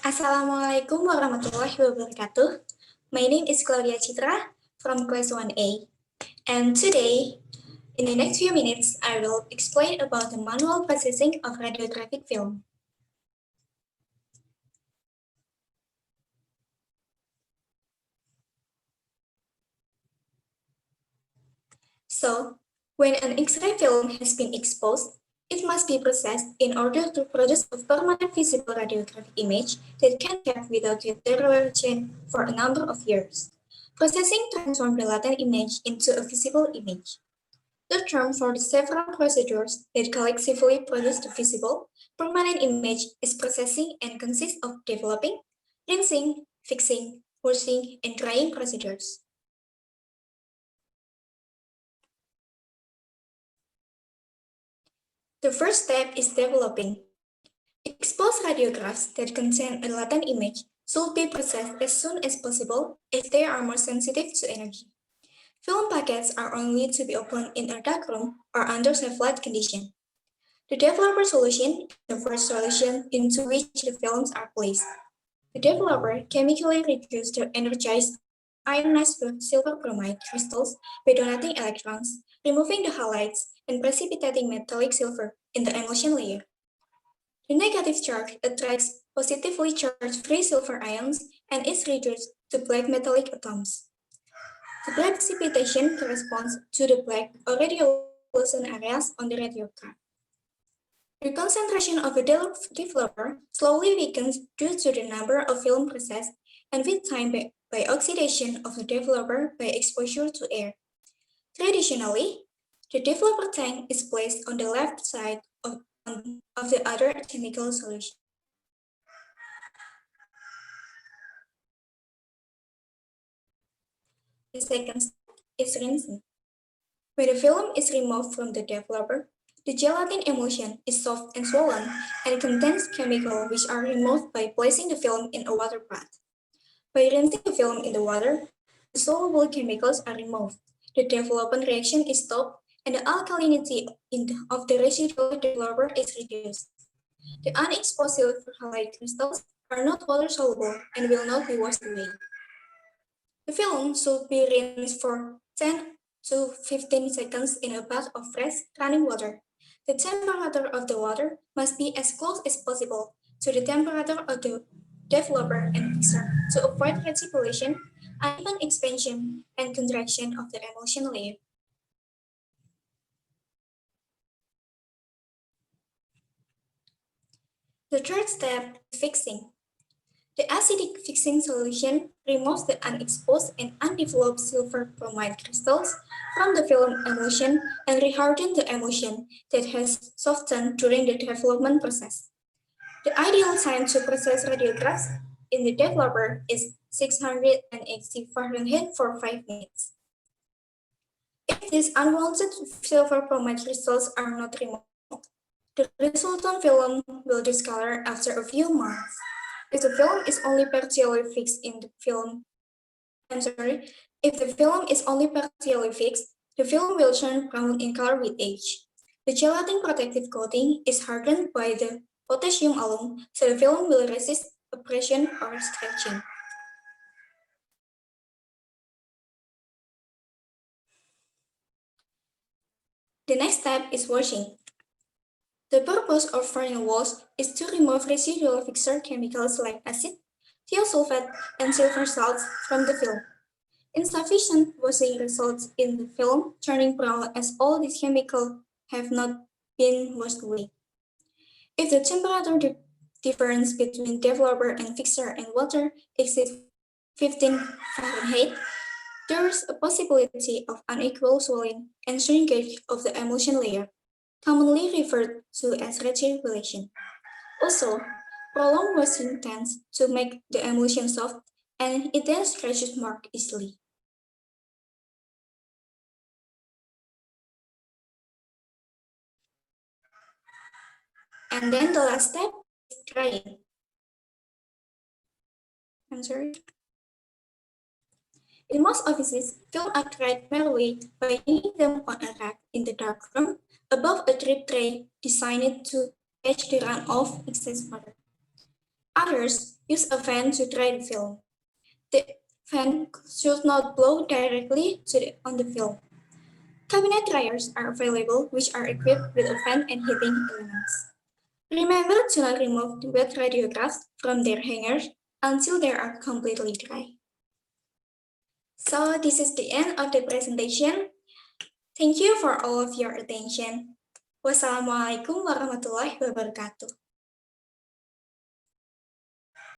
Assalamualaikum warahmatullahi wabarakatuh. My name is Claudia Citra from class 1A. And today, in the next few minutes, I will explain about the manual processing of radiographic film. So, when an X-ray film has been exposed, it must be processed in order to produce a permanent visible radiographic image that can be kept without deterioration for a number of years. Processing transforms the latent image into a visible image. The term for the several procedures that collectively produce the visible, permanent image is processing and consists of developing, rinsing, fixing, washing, and drying procedures. The first step is developing. Exposed radiographs that contain a latent image should be processed as soon as possible if they are more sensitive to energy. Film packets are only to be opened in a dark room or under safe light condition. The developer solution is the first solution into which the films are placed. The developer chemically reduces the energized ionized silver bromide crystals by donating electrons, removing the halides, and precipitating metallic silver in the emulsion layer. The negative charge attracts positively charged free silver ions and is reduced to black metallic atoms. The precipitation corresponds to the black or radiolucent areas on the radiograph. The concentration of the developer slowly weakens due to the number of film processed and with time by oxidation of the developer by exposure to air. Traditionally, the developer tank is placed on the left side of the other chemical solution. The second step is rinsing. When the film is removed from the developer, the gelatin emulsion is soft and swollen and contains chemicals which are removed by placing the film in a water bath. By rinsing the film in the water, the soluble chemicals are removed, the development reaction is stopped, and the alkalinity of the residual developer is reduced. The unexposed silver halide crystals are not water soluble and will not be washed away. The film should be rinsed for 10 to 15 seconds in a bath of fresh running water. The temperature of the water must be as close as possible to the temperature of the developer and fixer to avoid reticulation, uneven expansion, and contraction of the emulsion layer. The third step is fixing. The acidic fixing solution removes the unexposed and undeveloped silver bromide crystals from the film emulsion and rehardens the emulsion that has softened during the development process. The ideal time to process radiographs in the developer is 680 Fahrenheit for 5 minutes. If these unwanted silver bromide crystals are not removed, the resultant film will discolor after a few months. If the film is only partially fixed the film will turn brown in color with age. The gelatin protective coating is hardened by the potassium alum, so the film will resist abrasion or stretching. The next step is washing. The purpose of final wash is to remove residual fixer chemicals like acid, thiosulfate, and silver salts from the film. Insufficient washing results in the film turning brown as all these chemicals have not been washed away. If the temperature difference between developer and fixer and water exceeds 15 Fahrenheit, there is a possibility of unequal swelling and shrinkage of the emulsion layer, commonly referred to as reticulation. Also, prolonged washing tends to make the emulsion soft and it then stretches more easily. And then the last step is drying. In most offices, film are dried manually by hanging them on a rack in the dark room above a drip tray designed to catch the runoff excess water. Others use a fan to dry the film. The fan should not blow directly on the film. Cabinet dryers are available which are equipped with a fan and heating elements. Remember to not remove the wet radiographs from their hangers until they are completely dry. So this is the end of the presentation. Thank you for all of your attention. Wassalamualaikum warahmatullahi wabarakatuh.